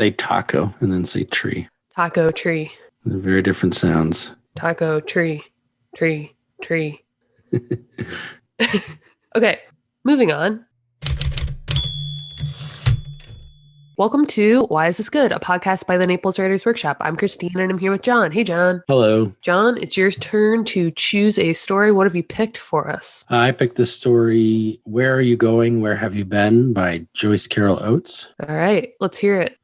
Say taco and then say tree. Taco, tree. They're very different sounds. Taco, tree, tree, tree. Okay, moving on. Welcome to Why Is This Good? A podcast by the Naples Writers Workshop. I'm Christine and I'm here with John. Hey, John. Hello. John, it's your turn to choose a story. What have you picked for us? I picked the story, Where Are You Going? Where Have You Been? By Joyce Carol Oates. All right, let's hear it.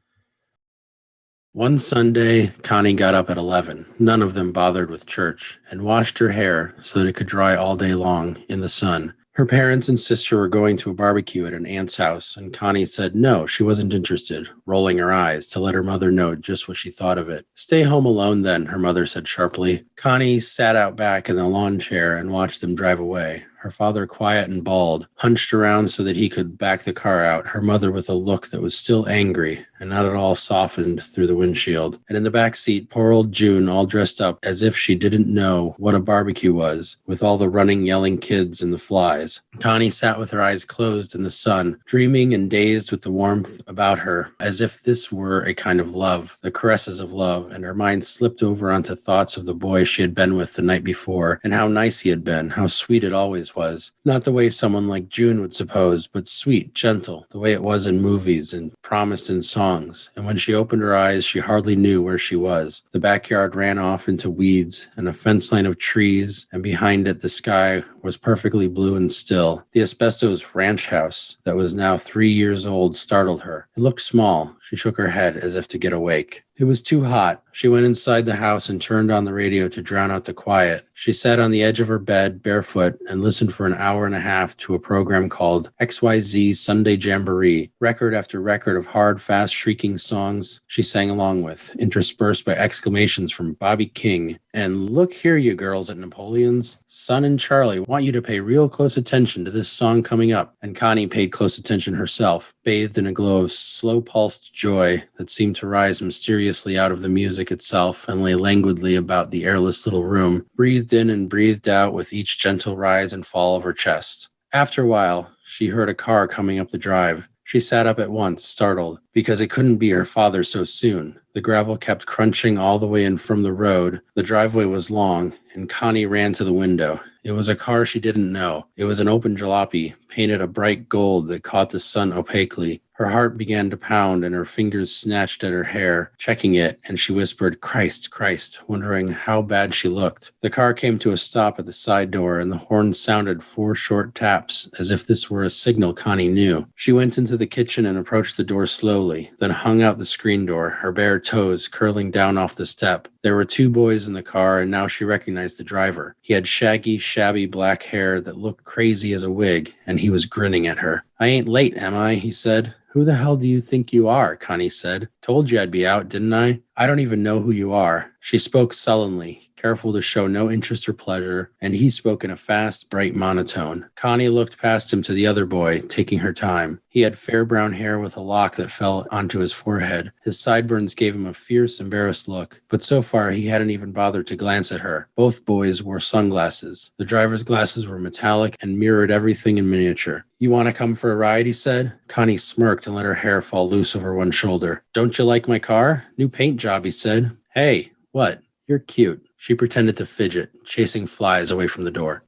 One Sunday, Connie got up at 11. None of them bothered with church, and washed her hair so that it could dry all day long in the sun. Her parents and sister were going to a barbecue at an aunt's house, and Connie said no, she wasn't interested, rolling her eyes to let her mother know just what she thought of it. Stay home alone then, her mother said sharply. Connie sat out back in the lawn chair and watched them drive away. Her father, quiet and bald, hunched around so that he could back the car out, her mother with a look that was still angry and not at all softened through the windshield. And in the back seat, poor old June, all dressed up as if she didn't know what a barbecue was, with all the running, yelling kids and the flies. Connie sat with her eyes closed in the sun, dreaming and dazed with the warmth about her, as if this were a kind of love, the caresses of love, and her mind slipped over onto thoughts of the boy she had been with the night before, and how nice he had been, how sweet it always was. Not the way someone like June would suppose, but sweet, gentle, the way it was in movies and promised in songs. And when she opened her eyes, she hardly knew where she was. The backyard ran off into weeds and a fence line of trees, and behind it the sky was perfectly blue and still. The asbestos ranch house that was now 3 years old startled her. It looked small. She shook her head as if to get awake. It was too hot. She went inside the house and turned on the radio to drown out the quiet. She sat on the edge of her bed, barefoot, and listened for an hour and a half to a program called XYZ Sunday Jamboree, record after record of hard, fast, shrieking songs she sang along with, interspersed by exclamations from Bobby King and "Look here, you girls at Napoleon's. Son and Charlie want you to pay real close attention to this song coming up." And Connie paid close attention herself, bathed in a glow of slow-pulsed joy that seemed to rise mysteriously out of the music itself and lay languidly about the airless little room, breathed in and breathed out with each gentle rise and fall of her chest. After a while, she heard a car coming up the drive. She sat up at once, startled, because it couldn't be her father so soon. The gravel kept crunching all the way in from the road. The driveway was long, and Connie ran to the window. It was a car she didn't know. It was an open jalopy, painted a bright gold that caught the sun opaquely. Her heart began to pound, and her fingers snatched at her hair, checking it, and she whispered, "Christ, Christ," wondering how bad she looked. The car came to a stop at the side door, and the horn sounded 4 short taps, as if this were a signal Connie knew. She went into the kitchen and approached the door slowly, then hung out the screen door, her bare toes curling down off the step. There were 2 boys in the car, and now she recognized the driver. He had shaggy, shabby black hair that looked crazy as a wig, and he was grinning at her. "I ain't late, am I?" he said. "Who the hell do you think you are?" Connie said. "Told you I'd be out, didn't I? I don't even know who you are." She spoke sullenly, careful to show no interest or pleasure, and he spoke in a fast, bright monotone. Connie looked past him to the other boy, taking her time. He had fair brown hair with a lock that fell onto his forehead. His sideburns gave him a fierce, embarrassed look, but so far he hadn't even bothered to glance at her. Both boys wore sunglasses. The driver's glasses were metallic and mirrored everything in miniature. "You want to come for a ride?" he said. Connie smirked and let her hair fall loose over one shoulder. "Don't you like my car? New paint job," he said. "Hey, what? You're cute." She pretended to fidget, chasing flies away from the door.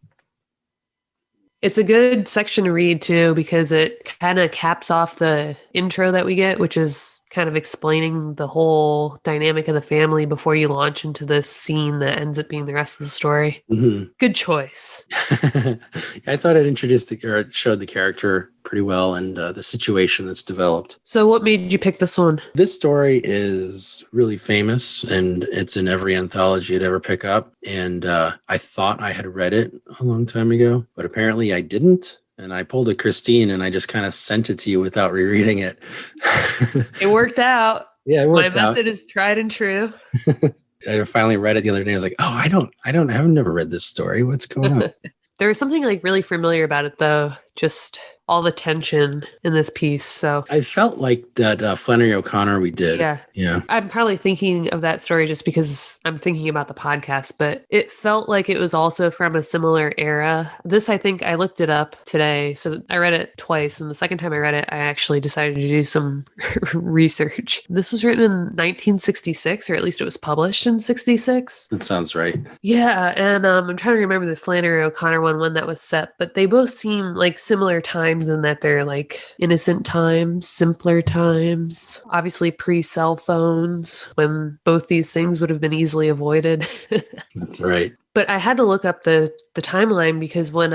It's a good section to read, too, because it kind of caps off the intro that we get, which is kind of explaining the whole dynamic of the family before you launch into this scene that ends up being the rest of the story. Mm-hmm. Good choice. I thought it showed the character pretty well and the situation that's developed. So what made you pick this one? This story is really famous, and it's in every anthology I'd ever pick up. And I thought I had read it a long time ago, but apparently I didn't. And I pulled a Christine and I just kind of sent it to you without rereading it. It worked out. Yeah, it worked out. My method is tried and true. I finally read it the other day. I was like, oh, I've never read this story. What's going on? There was something like really familiar about it, though. Just all the tension in this piece. So I felt like that Flannery O'Connor we did. yeah. Yeah. I'm probably thinking of that story just because I'm thinking about the podcast, but it felt like it was also from a similar era. This, I think I looked it up today. So I read it twice. And the second time I read it, I actually decided to do some research. This was written in 1966, or at least it was published in 66. That sounds right. Yeah, and I'm trying to remember the Flannery O'Connor one when that was set, but they both seem like similar times in that they're like innocent times, simpler times, obviously pre-cell phones, when both these things would have been easily avoided. That's right. But I had to look up the timeline because when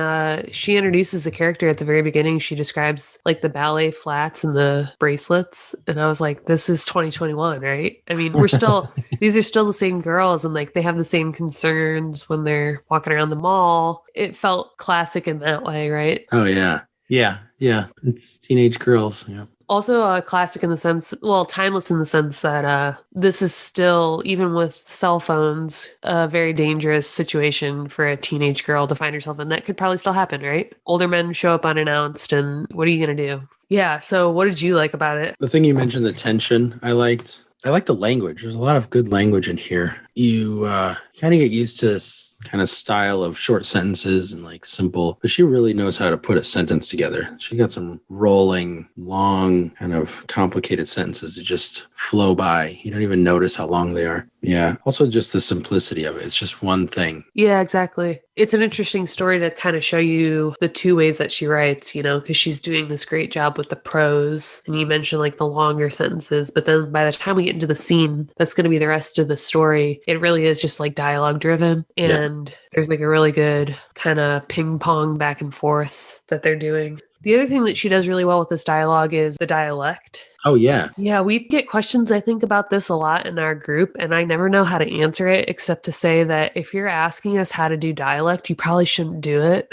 she introduces the character at the very beginning, she describes like the ballet flats and the bracelets. And I was like, this is 2021, right? I mean, these are still the same girls and like they have the same concerns when they're walking around the mall. It felt classic in that way, right? Oh, yeah. Yeah. Yeah. It's teenage girls. Yeah. Also a classic in the sense, well, timeless in the sense that this is still, even with cell phones, a very dangerous situation for a teenage girl to find herself in. That could probably still happen, right? Older men show up unannounced, and what are you going to do? Yeah, so what did you like about it? The thing you mentioned, the tension, I liked. I like the language. There's a lot of good language in here. You kind of get used to this kind of style of short sentences and like simple, but she really knows how to put a sentence together. She got some rolling, long, kind of complicated sentences that just flow by. You don't even notice how long they are. Yeah. Also just the simplicity of it. It's just one thing. Yeah, exactly. It's an interesting story to kind of show you the two ways that she writes, you know, because she's doing this great job with the prose. And you mentioned like the longer sentences, but then by the time we get into the scene, that's going to be the rest of the story. It really is just like dialogue driven. And there's like a really good kind of ping pong back and forth that they're doing. The other thing that she does really well with this dialogue is the dialect. Oh, yeah. Yeah, we get questions, I think, about this a lot in our group, and I never know how to answer it except to say that if you're asking us how to do dialect, you probably shouldn't do it.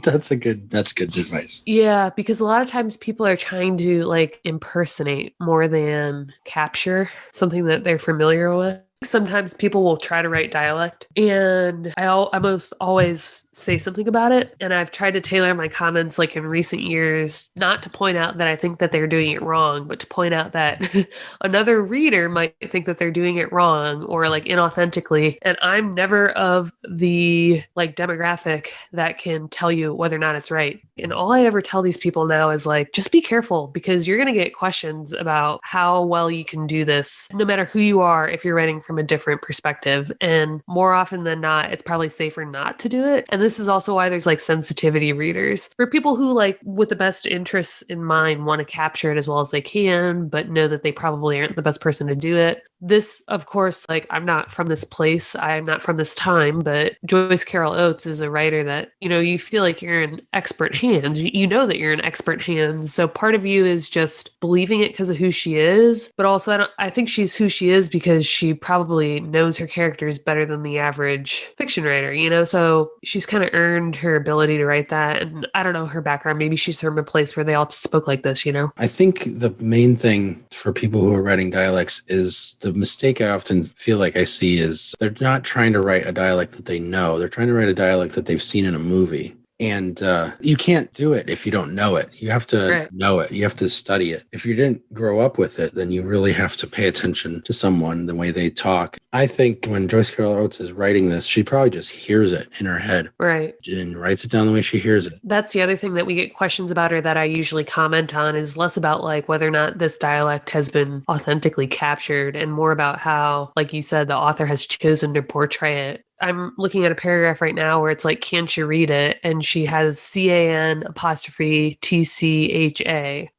That's good advice. Yeah, because a lot of times people are trying to like impersonate more than capture something that they're familiar with. Sometimes people will try to write dialect, and I almost always say something about it. And I've tried to tailor my comments like in recent years, not to point out that I think that they're doing it wrong, but to point out that another reader might think that they're doing it wrong or like inauthentically. And I'm never of the like demographic that can tell you whether or not it's right. And all I ever tell these people now is like, just be careful because you're going to get questions about how well you can do this, no matter who you are, if you're writing from a different perspective. And more often than not, it's probably safer not to do it. And this is also why there's like sensitivity readers for people who like with the best interests in mind want to capture it as well as they can, but know that they probably aren't the best person to do it. This, of course, like I'm not from this place, I'm not from this time, but Joyce Carol Oates is a writer that, you know, you feel like you're in expert hands. You know that you're in expert hands. So part of you is just believing it because of who she is, but also I think she's who she is because she probably knows her characters better than the average fiction writer, you know? So she's kind of earned her ability to write that. And I don't know her background. Maybe she's from a place where they all spoke like this, you know? I think the main thing for people who are writing dialects is the mistake I often feel like I see is they're not trying to write a dialect that they know. They're trying to write a dialect that they've seen in a movie. And you can't do it if you don't know it. You have to know it. You have to study it. If you didn't grow up with it, then you really have to pay attention to someone, the way they talk. I think when Joyce Carol Oates is writing this, she probably just hears it in her head. Right. And writes it down the way she hears it. That's the other thing that we get questions about or that I usually comment on is less about like whether or not this dialect has been authentically captured and more about how, like you said, the author has chosen to portray it. I'm looking at a paragraph right now where it's like, can't you read it? And she has CAN''TCHA.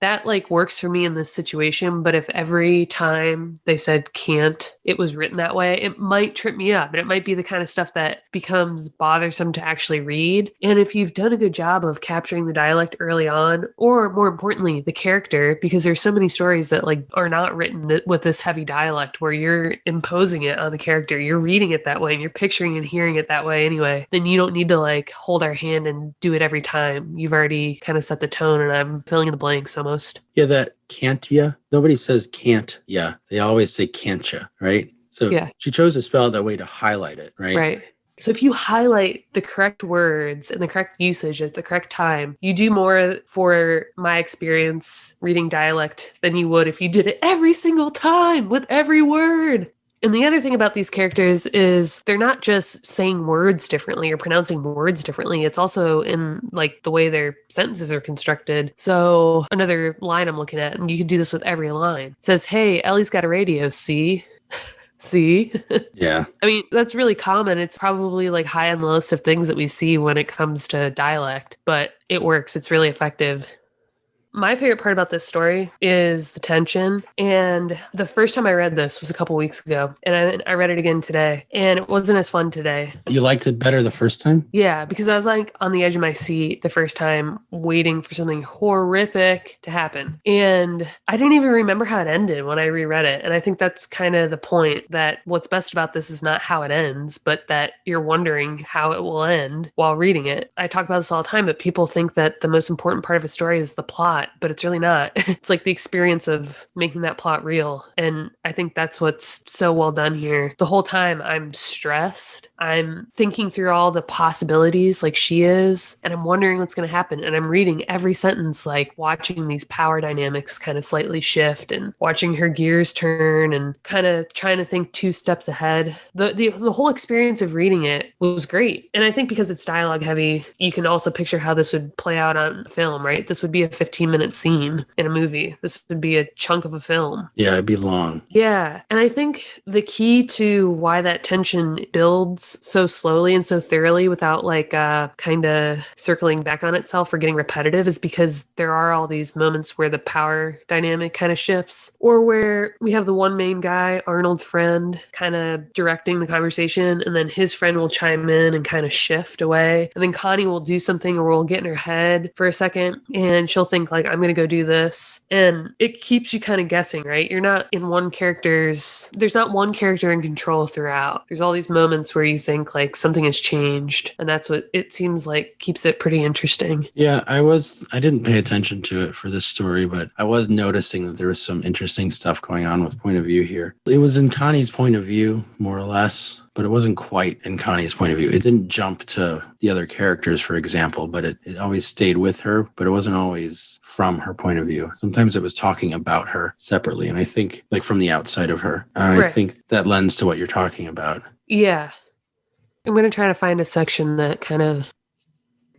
That like works for me in this situation. But if every time they said can't, it was written that way, it might trip me up. And it might be the kind of stuff that becomes bothersome to actually read. And if you've done a good job of capturing the dialect early on, or more importantly, the character, because there's so many stories that like are not written with this heavy dialect where you're imposing it on the character, you're reading it that way and you're picturing and hearing it that way anyway, then you don't need to like hold our hand and do it every time. You've already kind of set the tone and I'm filling in the blanks almost. Yeah, that can't ya. Nobody says can't ya. They always say can't ya, right? So she chose to spell it that way to highlight it, right? Right. So if you highlight the correct words and the correct usage at the correct time, you do more, for my experience reading dialect, than you would if you did it every single time with every word. And the other thing about these characters is they're not just saying words differently or pronouncing words differently. It's also in like the way their sentences are constructed. So another line I'm looking at, and you can do this with every line, says, "Hey, Ellie's got a radio, see?" See? Yeah. I mean, that's really common. It's probably like high on the list of things that we see when it comes to dialect, but it works. It's really effective. My favorite part about this story is the tension. And the first time I read this was a couple weeks ago, and I read it again today, and it wasn't as fun today. You liked it better the first time? Yeah, because I was like on the edge of my seat the first time, waiting for something horrific to happen. And I didn't even remember how it ended when I reread it. And I think that's kind of the point, that what's best about this is not how it ends, but that you're wondering how it will end while reading it. I talk about this all the time, but people think that the most important part of a story is the plot, but it's really not. It's like the experience of making that plot real. And I think that's what's so well done here. The whole time I'm stressed. I'm thinking through all the possibilities like she is, and I'm wondering what's going to happen. And I'm reading every sentence, like watching these power dynamics kind of slightly shift and watching her gears turn and kind of trying to think 2 steps ahead. The whole experience of reading it was great. And I think because it's dialogue heavy, you can also picture how this would play out on film, right? This would be a 15-minute scene in a movie. This would be a chunk of a film. Yeah, it'd be long. Yeah. And I think the key to why that tension builds so slowly and so thoroughly without like kind of circling back on itself or getting repetitive is because there are all these moments where the power dynamic kind of shifts, or where we have the one main guy, Arnold Friend, kind of directing the conversation, and then his friend will chime in and kind of shift away. And then Connie will do something, or will get in her head for a second, and she'll think like, I'm going to go do this. And it keeps you kind of guessing, right? You're not in there's not one character in control throughout. There's all these moments where you think like something has changed, and that's what it seems like keeps it pretty interesting. Yeah, I didn't pay attention to it for this story, but I was noticing that there was some interesting stuff going on with point of view here. It was in Connie's point of view, more or less, but it wasn't quite in Connie's point of view. It didn't jump to the other characters, for example, but it always stayed with her, but it wasn't always from her point of view. Sometimes it was talking about her separately, and I think like from the outside of her. And Right. I think that lends to what you're talking about. Yeah. I'm going to try to find a section that kind of...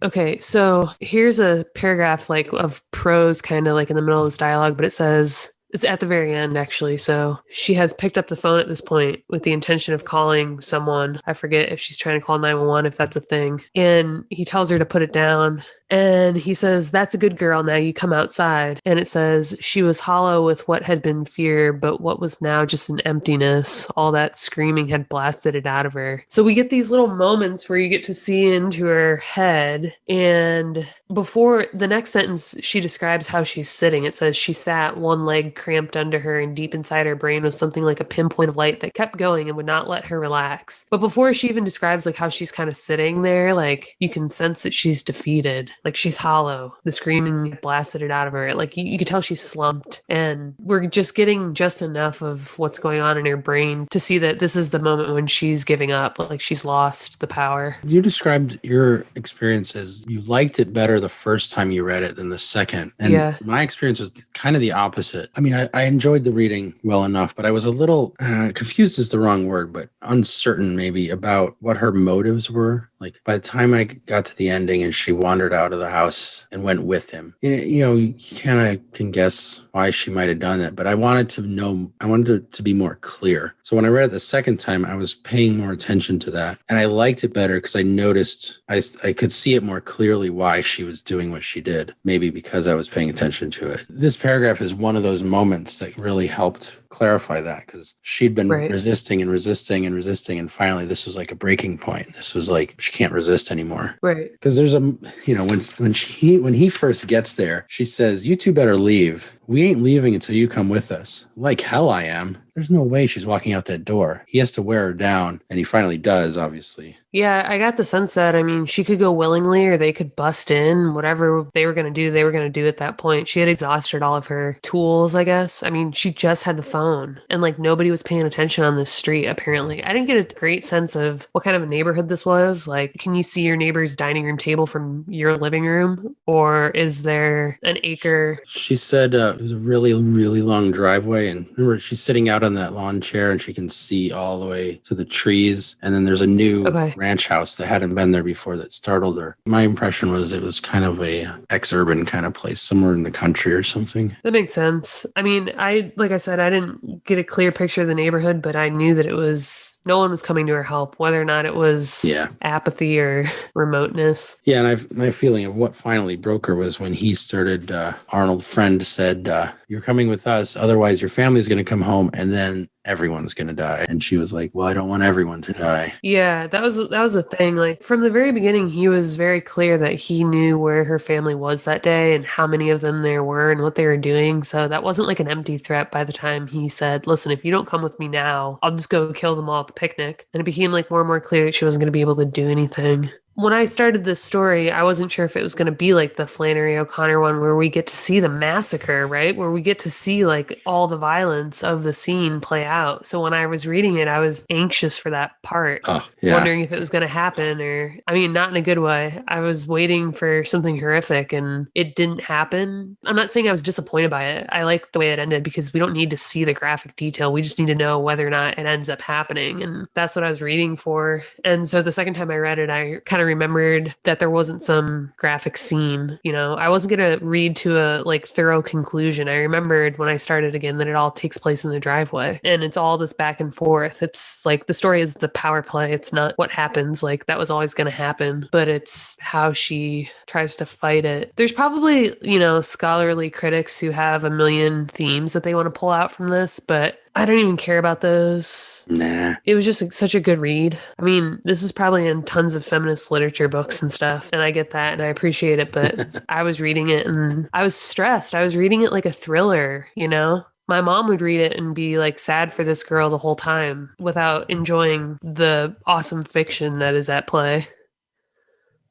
Okay, so here's a paragraph like of prose kind of like in the middle of this dialogue, but it says, it's at the very end actually. So she has picked up the phone at this point with the intention of calling someone. I forget if she's trying to call 911, if that's a thing. And he tells her to put it down. And he says, "That's a good girl. Now you come outside." And it says, "She was hollow with what had been fear, but what was now just an emptiness. All that screaming had blasted it out of her." So we get these little moments where you get to see into her head. And before the next sentence, she describes how she's sitting. It says she sat, one leg cramped under her, and deep inside her brain was something like a pinpoint of light that kept going and would not let her relax. But before she even describes like how she's kind of sitting there, like you can sense that she's defeated. Like she's hollow. The screaming blasted it out of her. Like you could tell she's slumped. And we're just getting just enough of what's going on in her brain to see that this is the moment when she's giving up. Like she's lost the power. You described your experience as you liked it better the first time you read it than the second. And Yeah. my experience was kind of the opposite. I mean, I enjoyed the reading well enough, but I was a little confused is the wrong word, but uncertain maybe about what her motives were. Like by the time I got to the ending and she wandered out of the house and went with him, you kind of can guess why she might have done it, but I wanted it to be more clear. So when I read it the second time, I was paying more attention to that. And I liked it better because I noticed I could see it more clearly why she was doing what she did, maybe because I was paying attention to it. This paragraph is one of those moments that really helped clarify that, because she'd been resisting and resisting and resisting, and finally this was like a breaking point. This was like she can't resist anymore, Right? Because there's when he first gets there, she says, "You two better leave." We ain't leaving until you come with us. Like hell I am. There's no way she's walking out that door. He has to wear her down, and he finally does, obviously. Yeah, I got the sense that, I mean, she could go willingly or they could bust in. Whatever they were going to do, they were going to do at that point. She had exhausted all of her tools, I guess. I mean, she just had the phone and like nobody was paying attention on this street, apparently. I didn't get a great sense of what kind of a neighborhood this was. Like, can you see your neighbor's dining room table from your living room? Or is there an acre? She said it was a really, really long driveway. And remember, she's sitting out on that lawn chair and she can see all the way to the trees. And then there's a new ranch house that hadn't been there before that startled her. My impression was it was kind of a ex-urban kind of place, somewhere in the country or something. That makes sense. I mean, like I said, I didn't get a clear picture of the neighborhood, but I knew that it was, no one was coming to her help, whether or not it was apathy or remoteness. Yeah, and my feeling of what finally broke her was when he started, Arnold Friend said, you're coming with us, otherwise your family's going to come home, and then everyone's going to die. And she was like, well, I don't want everyone to die. Yeah, that was the thing. Like from the very beginning, he was very clear that he knew where her family was that day and how many of them there were and what they were doing. So that wasn't like an empty threat by the time he said, listen, if you don't come with me now, I'll just go kill them all at the picnic. And it became like more and more clear that she wasn't going to be able to do anything. When I started this story, I wasn't sure if it was going to be like the Flannery O'Connor one where we get to see the massacre, right? Where we get to see like all the violence of the scene play out. So when I was reading it, I was anxious for that part, wondering if it was going to happen or, I mean, not in a good way. I was waiting for something horrific and it didn't happen. I'm not saying I was disappointed by it. I like the way it ended because we don't need to see the graphic detail. We just need to know whether or not it ends up happening. And that's what I was reading for. And so the second time I read it, I kind of remembered that there wasn't some graphic scene. You know, I wasn't going to read to a like thorough conclusion. I remembered when I started again that it all takes place in the driveway and it's all this back and forth. It's like the story is the power play. It's not what happens. Like that was always going to happen, but it's how she tries to fight it. There's probably, you know, scholarly critics who have a million themes that they want to pull out from this, but I don't even care about those. Nah. It was just such a good read. I mean, this is probably in tons of feminist literature books and stuff, and I get that and I appreciate it, but I was reading it and I was stressed. I was reading it like a thriller, you know? My mom would read it and be like sad for this girl the whole time without enjoying the awesome fiction that is at play.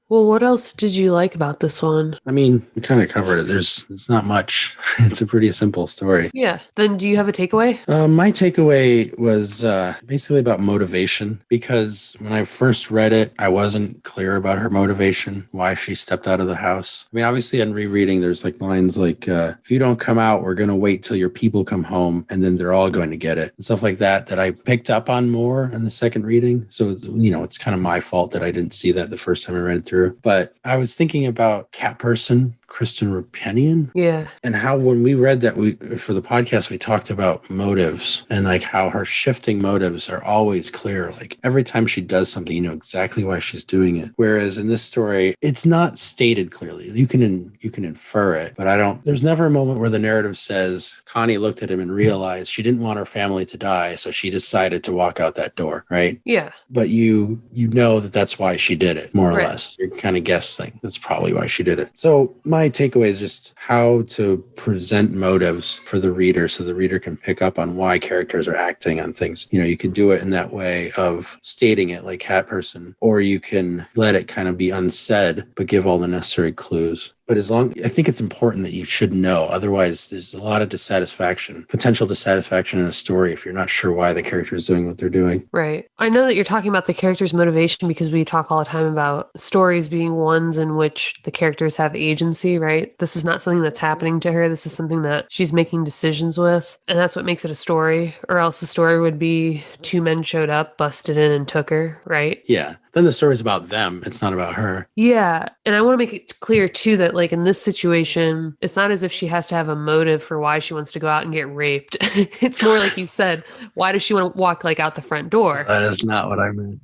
Well, what else did you like about this one? I mean, we kind of covered it. It's not much. It's a pretty simple story. Yeah. Then do you have a takeaway? My takeaway was basically about motivation, because when I first read it, I wasn't clear about her motivation, why she stepped out of the house. I mean, obviously on rereading, there's like lines like, if you don't come out, we're going to wait till your people come home and then they're all going to get it. And stuff like that I picked up on more in the second reading. So, you know, it's kind of my fault that I didn't see that the first time I read it through. But I was thinking about Cat Person, Kristen Rapenian. Yeah. And how when we read that, for the podcast, we talked about motives and like how her shifting motives are always clear. Like every time she does something, you know exactly why she's doing it. Whereas in this story, it's not stated clearly. You can infer it, but there's never a moment where the narrative says Connie looked at him and realized she didn't want her family to die, so she decided to walk out that door, right? Yeah. But you know that's why she did it, more or less. You're kind of guessing that's probably why she did it. So my takeaway is just how to present motives for the reader so the reader can pick up on why characters are acting on things. You know, you could do it in that way of stating it like Cat Person, or you can let it kind of be unsaid, but give all the necessary clues. But I think it's important that you should know. Otherwise, there's a lot of potential dissatisfaction in a story if you're not sure why the character is doing what they're doing. Right. I know that you're talking about the character's motivation because we talk all the time about stories being ones in which the characters have agency, right? This is not something that's happening to her. This is something that she's making decisions with. And that's what makes it a story. Or else the story would be two men showed up, busted in, and took her, right? Yeah. Then the story's about them. It's not about her. Yeah. And I want to make it clear, too, that like in this situation, it's not as if she has to have a motive for why she wants to go out and get raped. It's more like you said, why does she want to walk like out the front door? That is not what I meant.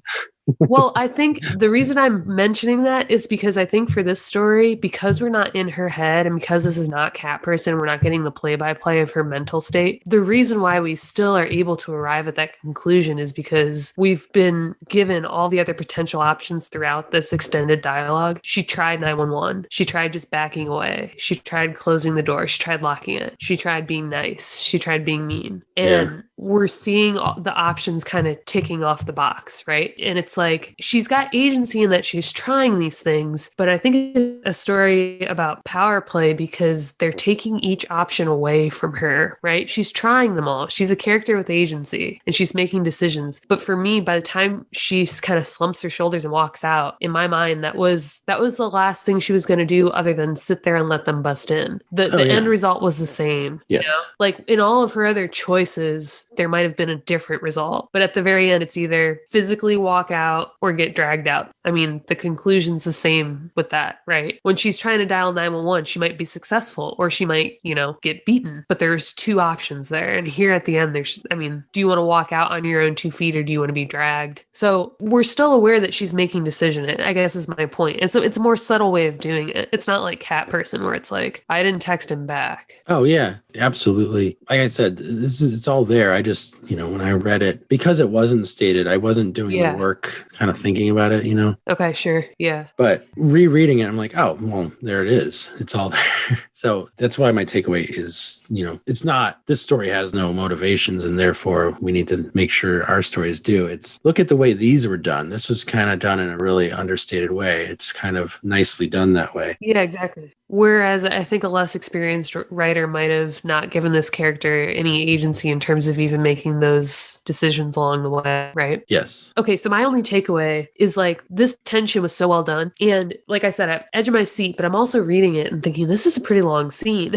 Well, I think the reason I'm mentioning that is because I think for this story, because we're not in her head and because this is not Cat Person, we're not getting the play-by-play of her mental state. The reason why we still are able to arrive at that conclusion is because we've been given all the other potential options throughout this extended dialogue. She tried 911. She tried just backing away. She tried closing the door. She tried locking it. She tried being nice. She tried being mean. And we're seeing all the options kind of ticking off the box, right? And it's like she's got agency in that she's trying these things, but I think it's a story about power play because they're taking each option away from her, right? She's trying them all. She's a character with agency and she's making decisions. But for me, by the time she kind of slumps her shoulders and walks out, in my mind, that was the last thing she was going to do other than sit there and let them bust in. The end result was the same. Yes. You know? Like in all of her other choices, there might have been a different result. But at the very end, it's either physically walk out or get dragged out. I mean, the conclusion's the same with that, right? When she's trying to dial 911, she might be successful or she might, get beaten. But there's two options there. And here at the end, do you want to walk out on your own 2 feet or do you want to be dragged? So we're still aware that she's making decision. I guess is my point. It's a more subtle way of doing it. It's not like Cat Person where it's like, I didn't text him back. Oh, yeah, absolutely. Like I said, it's all there. I just, when I read it, because it wasn't stated, I wasn't doing the work kind of thinking about it, Okay, sure. Yeah. But rereading it, I'm like, oh, well, there it is. It's all there. So that's why my takeaway is, it's not, this story has no motivations and therefore we need to make sure our stories do. It's look at the way these were done. This was kind of done in a really understated way. It's kind of nicely done that way. Yeah, exactly. Whereas I think a less experienced writer might have not given this character any agency in terms of even making those decisions along the way, right? Yes. Okay, so my only takeaway is like this tension was so well done. And like I said, I'm edge of my seat, but I'm also reading it and thinking this is a pretty long scene.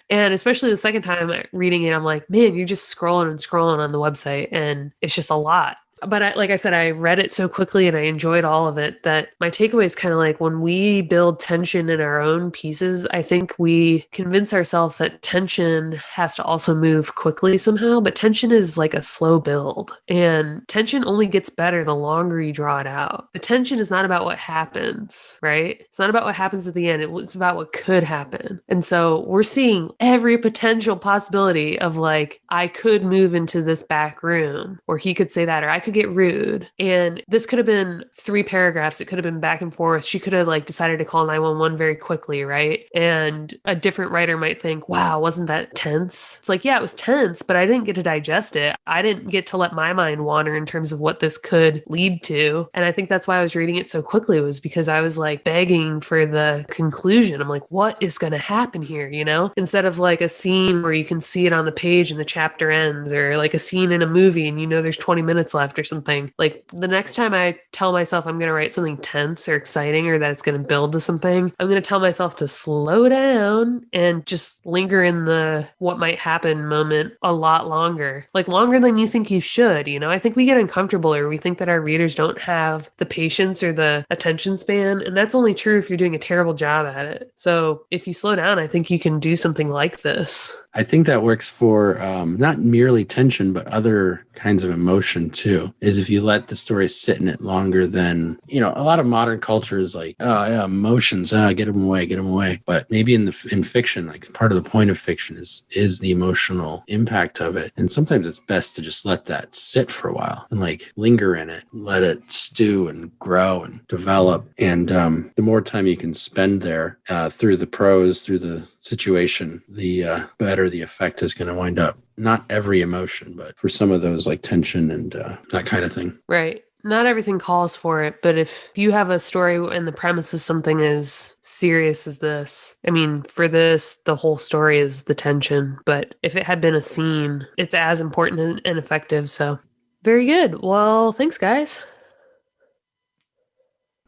And especially the second time reading it, I'm like, man, you're just scrolling and scrolling on the website and it's just a lot. But like I said, I read it so quickly and I enjoyed all of it that my takeaway is kind of like when we build tension in our own pieces, I think we convince ourselves that tension has to also move quickly somehow. But tension is like a slow build and tension only gets better the longer you draw it out. The tension is not about what happens, right? It's not about what happens at the end. It's about what could happen. And so we're seeing every potential possibility of like, I could move into this back room or he could say that, or I could get rude. And this could have been 3 paragraphs. It could have been back and forth. She could have like decided to call 911 very quickly, right? And a different writer might think, wow, wasn't that tense? It's like, yeah, it was tense, but I didn't get to digest it. I didn't get to let my mind wander in terms of what this could lead to. And I think that's why I was reading it so quickly, was because I was like begging for the conclusion. I'm like, what is going to happen here? Instead of like a scene where you can see it on the page and the chapter ends, or like a scene in a movie and there's 20 minutes left or something. Like the next time I tell myself I'm going to write something tense or exciting or that it's going to build to something, I'm going to tell myself to slow down and just linger in the what might happen moment a lot longer, like longer than you think you should. I think we get uncomfortable or we think that our readers don't have the patience or the attention span. And that's only true if you're doing a terrible job at it. So if you slow down, I think you can do something like this. I think that works for not merely tension, but other kinds of emotion too, is if you let the story sit in it longer than, a lot of modern culture is like, oh yeah, emotions, get them away. But maybe in fiction, like part of the point of fiction is the emotional impact of it. And sometimes it's best to just let that sit for a while and like linger in it, let it stew and grow and develop. And the more time you can spend there through the prose, through the situation, the better the effect is going to wind up. Not every emotion, but for some of those like tension and that kind of thing. Right. Not everything calls for it, but if you have a story and the premise is something as serious as this, for this, the whole story is the tension. But if it had been a scene, it's as important and effective. So very good. Well, thanks, guys.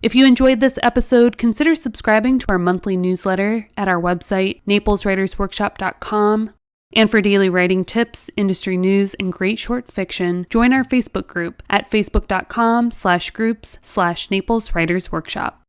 If you enjoyed this episode, consider subscribing to our monthly newsletter at our website, napleswritersworkshop.com. And for daily writing tips, industry news, and great short fiction, join our Facebook group at facebook.com/groups/Naples Writers Workshop.